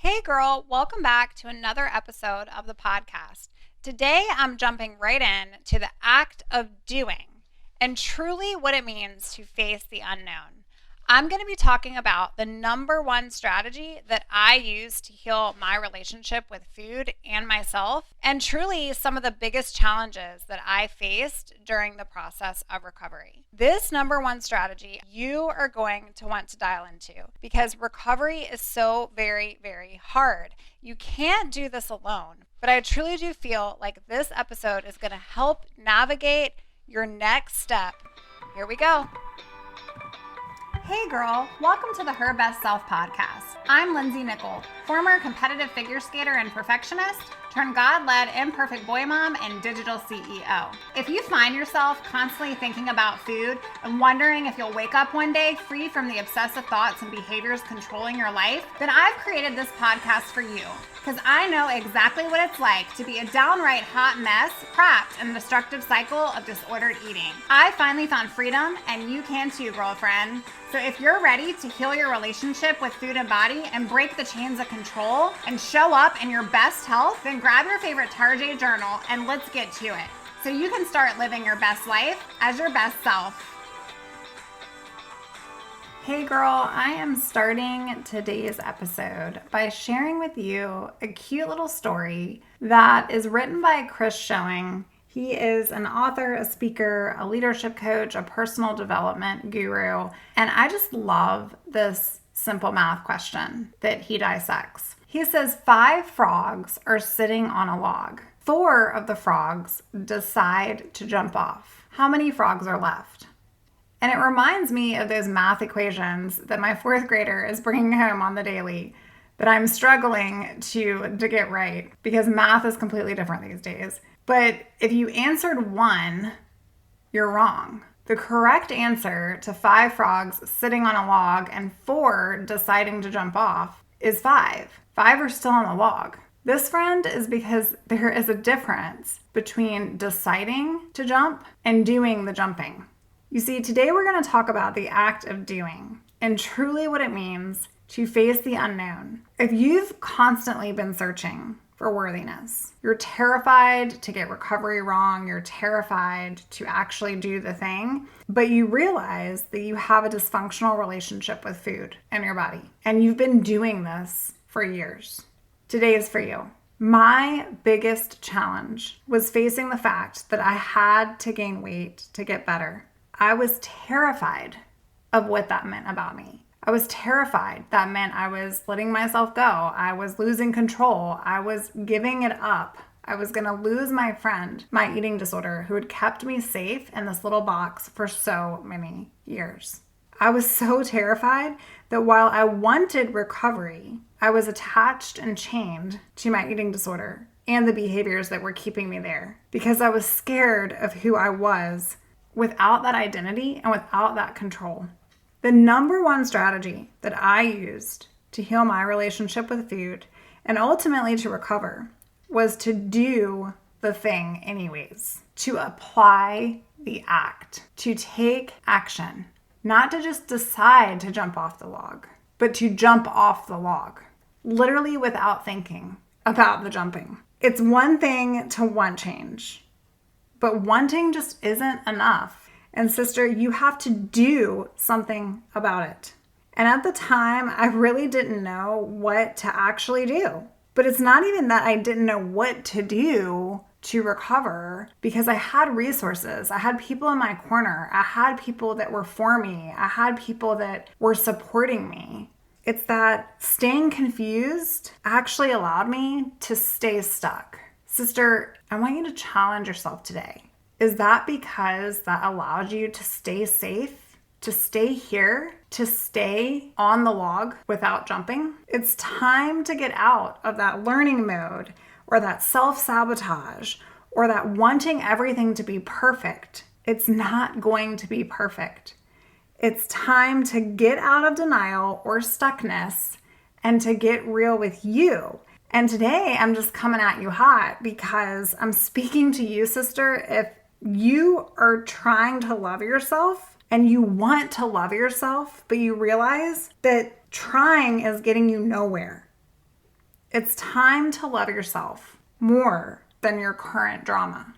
Hey girl, welcome back to another episode of the podcast. Today I'm jumping right in to the act of doing and truly what it means to face the unknown. I'm going to be talking about the number one strategy that I use to heal my relationship with food and myself, and truly some of the biggest challenges that I faced during the process of recovery. This number one strategy you are going to want to dial into because recovery is so very, very hard. You can't do this alone, but I truly do feel like this episode is going to help navigate your next step. Here we go. Hey girl, welcome to the Her Best Self podcast. I'm Lindsay Nickel, former competitive figure skater and perfectionist, turned God-led imperfect boy mom and digital CEO. If you find yourself constantly thinking about food and wondering if you'll wake up one day free from the obsessive thoughts and behaviors controlling your life, then I've created this podcast for you because I know exactly what it's like to be a downright hot mess trapped in a destructive cycle of disordered eating. I finally found freedom and you can too, girlfriend. So if you're ready to heal your relationship with food and body and break the chains of control and show up in your best health, then grab your favorite Tarjay journal and let's get to it so you can start living your best life as your best self. Hey girl, I am starting today's episode by sharing with you a cute little story that is written by Chris Showing. He is an author, a speaker, a leadership coach, a personal development guru, and I just love this simple math question that he dissects. He says 5 frogs are sitting on a log. 4 of the frogs decide to jump off. How many frogs are left? And it reminds me of those math equations that my 4th grader is bringing home on the daily that I'm struggling to get right because math is completely different these days. But if you answered 1, you're wrong. The correct answer to 5 frogs sitting on a log and 4 deciding to jump off is 5. 5 are still on the log. This, friend, is because there is a difference between deciding to jump and doing the jumping. You see, today we're going to talk about the act of doing and truly what it means to face the unknown. If you've constantly been searching for worthiness, you're terrified to get recovery wrong, you're terrified to actually do the thing, but you realize that you have a dysfunctional relationship with food and your body, and you've been doing this for years. Today is for you. My biggest challenge was facing the fact that I had to gain weight to get better. I was terrified of what that meant about me. I was terrified. That meant I was letting myself go. I was losing control. I was giving it up. I was going to lose my friend, my eating disorder, who had kept me safe in this little box for so many years. I was so terrified that while I wanted recovery, I was attached and chained to my eating disorder and the behaviors that were keeping me there because I was scared of who I was without that identity and without that control. The number one strategy that I used to heal my relationship with food and ultimately to recover was to do the thing anyways, to apply the act, to take action, not to just decide to jump off the log, but to jump off the log, literally without thinking about the jumping. It's one thing to want change, but wanting just isn't enough. And sister, you have to do something about it. And at the time, I really didn't know what to actually do. But it's not even that I didn't know what to do to recover because I had resources. I had people in my corner. I had people that were for me. I had people that were supporting me. It's that staying confused actually allowed me to stay stuck. Sister, I want you to challenge yourself today. Is that because that allowed you to stay safe, to stay here, to stay on the log without jumping? It's time to get out of that learning mode or that self-sabotage or that wanting everything to be perfect. It's not going to be perfect. It's time to get out of denial or stuckness and to get real with you. And today I'm just coming at you hot because I'm speaking to you, sister. If you are trying to love yourself and you want to love yourself, but you realize that trying is getting you nowhere. It's time to love yourself more than your current drama.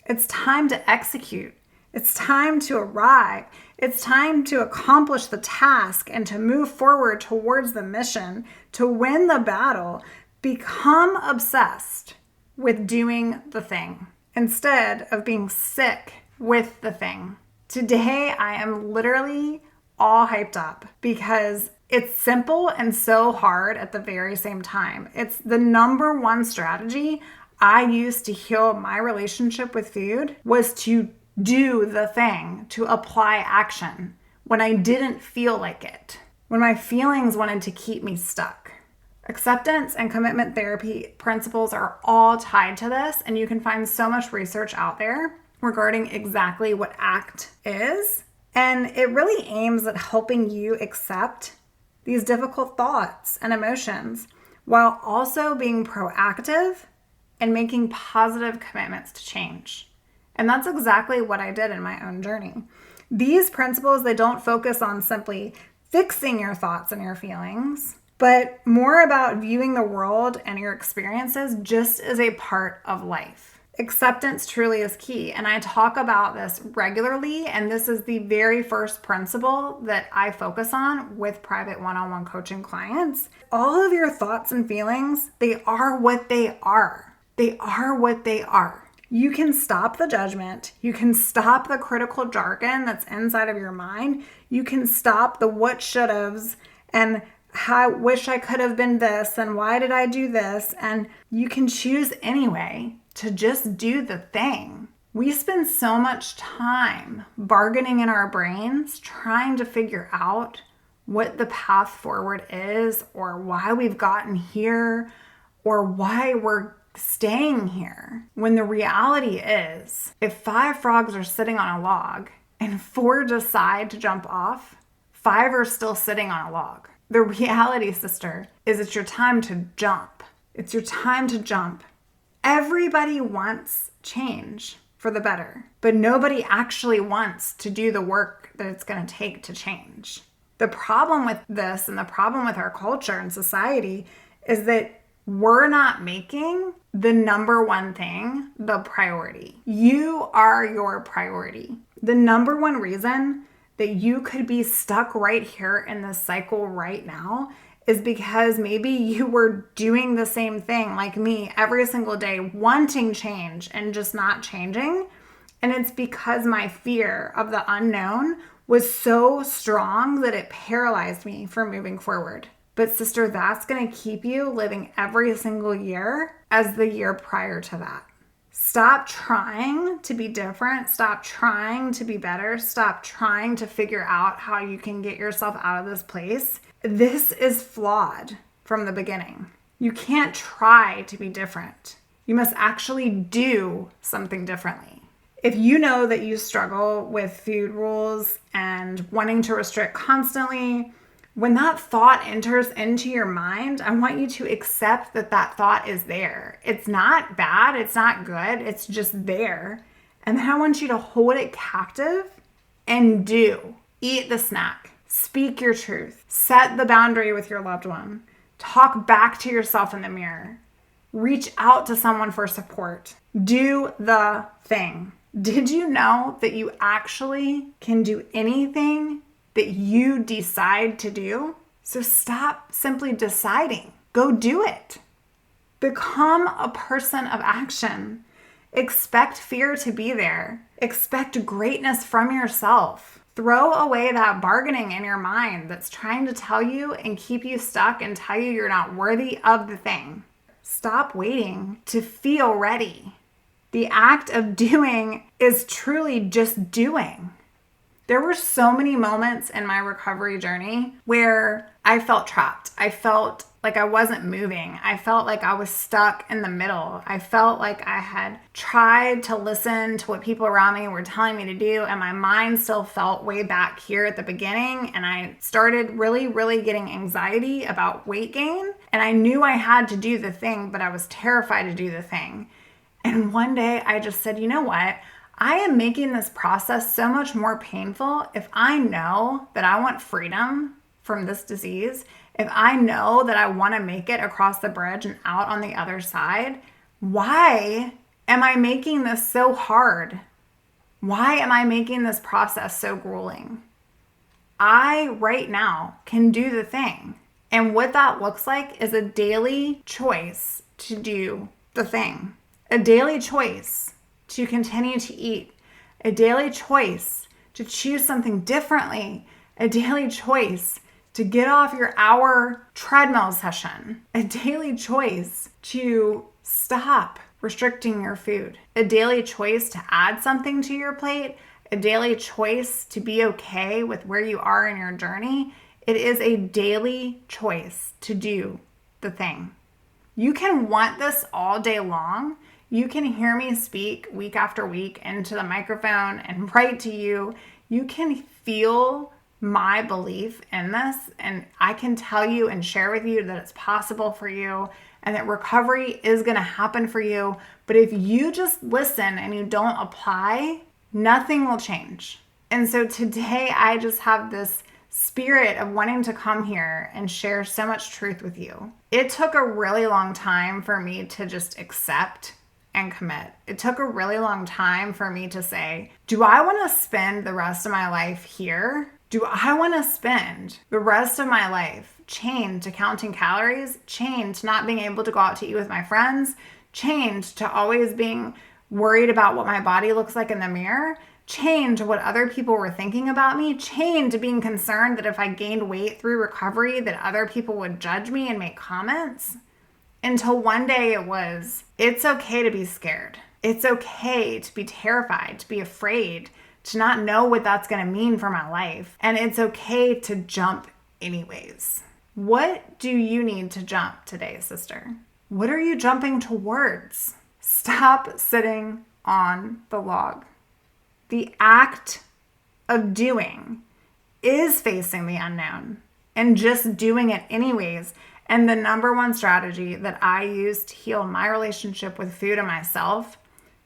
It's time to execute. It's time to arrive. It's time to accomplish the task and to move forward towards the mission, to win the battle. Become obsessed with doing the thing instead of being sick with the thing. Today, I am literally all hyped up because it's simple and so hard at the very same time. It's the number one strategy I used to heal my relationship with food was to do the thing, to apply action when I didn't feel like it, when my feelings wanted to keep me stuck. Acceptance and commitment therapy principles are all tied to this, and you can find so much research out there regarding exactly what ACT is. And it really aims at helping you accept these difficult thoughts and emotions while also being proactive and making positive commitments to change. And that's exactly what I did in my own journey. These principles, they don't focus on simply fixing your thoughts and your feelings, but more about viewing the world and your experiences just as a part of life. Acceptance truly is key, and I talk about this regularly, and this is the very first principle that I focus on with private one-on-one coaching clients. All of your thoughts and feelings, they are what they are. They are what they are. You can stop the judgment. You can stop the critical jargon that's inside of your mind. You can stop the what should-haves and how wish I could have been this and why did I do this? And you can choose anyway to just do the thing. We spend so much time bargaining in our brains, trying to figure out what the path forward is or why we've gotten here or why we're staying here. When the reality is, if 5 frogs are sitting on a log and 4 decide to jump off, 5 are still sitting on a log. The reality, sister, is it's your time to jump. It's your time to jump. Everybody wants change for the better, but nobody actually wants to do the work that it's going to take to change. The problem with this and the problem with our culture and society is that we're not making the number one thing the priority. You are your priority. The number one reason that you could be stuck right here in this cycle right now is because maybe you were doing the same thing like me every single day, wanting change and just not changing. And it's because my fear of the unknown was so strong that it paralyzed me from moving forward. But sister, that's going to keep you living every single year as the year prior to that. Stop trying to be different. Stop trying to be better. Stop trying to figure out how you can get yourself out of this place. This is flawed from the beginning. You can't try to be different. You must actually do something differently. If you know that you struggle with food rules and wanting to restrict constantly, when that thought enters into your mind, I want you to accept that that thought is there. It's not bad. It's not good. It's just there. And then I want you to hold it captive and do. Eat the snack. Speak your truth. Set the boundary with your loved one. Talk back to yourself in the mirror. Reach out to someone for support. Do the thing. Did you know that you actually can do anything that you decide to do? So stop simply deciding. Go do it. Become a person of action. Expect fear to be there. Expect greatness from yourself. Throw away that bargaining in your mind that's trying to tell you and keep you stuck and tell you you're not worthy of the thing. Stop waiting to feel ready. The act of doing is truly just doing. There were so many moments in my recovery journey where I felt trapped. I felt like I wasn't moving. I felt like I was stuck in the middle. I felt like I had tried to listen to what people around me were telling me to do, and my mind still felt way back here at the beginning. And I started really getting anxiety about weight gain. And I knew I had to do the thing, but I was terrified to do the thing. And one day I just said, you know what? I am making this process so much more painful if I know that I want freedom from this disease. if I know that I want to make it across the bridge and out on the other side, why am I making this so hard? Why am I making this process so grueling? I, right now, can do the thing. And what that looks like is a daily choice to do the thing. A daily choice to continue to eat. A daily choice to choose something differently. A daily choice to get off your hour treadmill session. A daily choice to stop restricting your food. A daily choice to add something to your plate. A daily choice to be okay with where you are in your journey. It is a daily choice to do the thing. You can want this all day long. You can hear me speak week after week into the microphone and write to you. You can feel my belief in this, and I can tell you and share with you that it's possible for you and that recovery is going to happen for you. But if you just listen and you don't apply, nothing will change. And so today I just have this spirit of wanting to come here and share so much truth with you. It took a really long time for me to just accept and commit. It took a really long time for me to say, do I want to spend the rest of my life here? Do I want to spend the rest of my life chained to counting calories, chained to not being able to go out to eat with my friends, chained to always being worried about what my body looks like in the mirror, chained to what other people were thinking about me, chained to being concerned that if I gained weight through recovery that other people would judge me and make comments? Until one day it was, it's okay to be scared. It's okay to be terrified, to be afraid, to not know what that's going to mean for my life. And it's okay to jump anyways. What do you need to jump today, sister? What are you jumping towards? Stop sitting on the log. The act of doing is facing the unknown and just doing it anyways. And the number one strategy that I used to heal my relationship with food and myself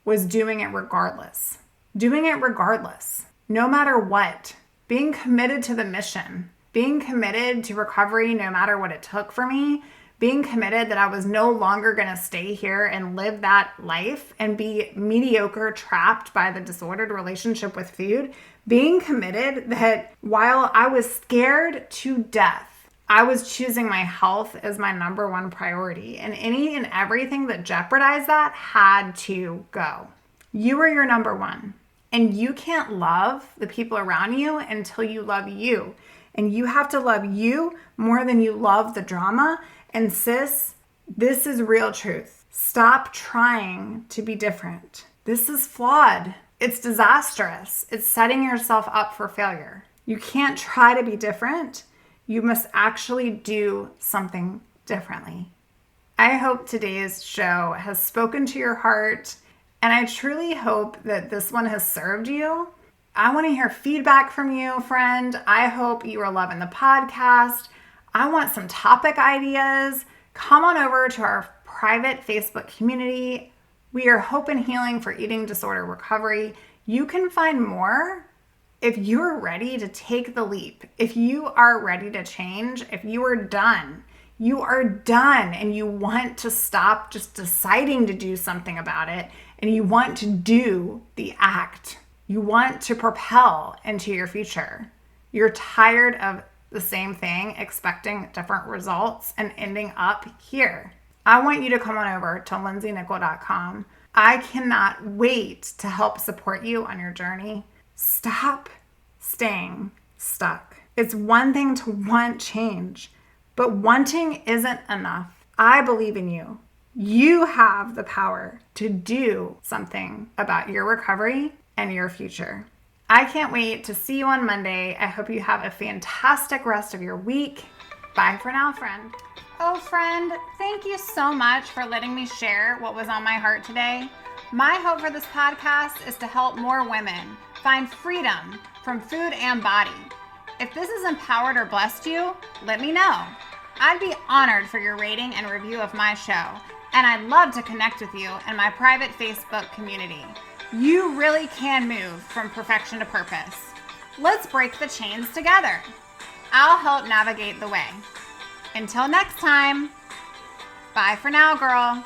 was doing it regardless. Doing it regardless, no matter what. Being committed to the mission. Being committed to recovery no matter what it took for me. Being committed that I was no longer going to stay here and live that life and be mediocre, trapped by the disordered relationship with food. Being committed that while I was scared to death, I was choosing my health as my number one priority. And any and everything that jeopardized that had to go. You are your number one. And you can't love the people around you until you love you. And you have to love you more than you love the drama. And sis, this is real truth. Stop trying to be different. This is flawed. It's disastrous. It's setting yourself up for failure. You can't try to be different. You must actually do something differently. I hope today's show has spoken to your heart, and I truly hope that this one has served you. I want to hear feedback from you, friend. I hope you are loving the podcast. I want some topic ideas. Come on over to our private Facebook community. We are Hope and Healing for Eating Disorder Recovery. You can find more if you're ready to take the leap. If you are ready to change, if you are done and you want to stop just deciding to do something about it and you want to do the act. You want to propel into your future. You're tired of the same thing, expecting different results and ending up here. I want you to come on over to lindsaynickel.com. I cannot wait to help support you on your journey. Stop staying stuck. It's one thing to want change, but wanting isn't enough. I believe in you. You have the power to do something about your recovery and your future. I can't wait to see you on Monday. I hope you have a fantastic rest of your week. Bye for now, friend. Oh, friend, thank you so much for letting me share what was on my heart today. My hope for this podcast is to help more women find freedom from food and body. If this has empowered or blessed you, let me know. I'd be honored for your rating and review of my show, and I'd love to connect with you in my private Facebook community. You really can move from perfection to purpose. Let's break the chains together. I'll help navigate the way. Until next time, bye for now, girl.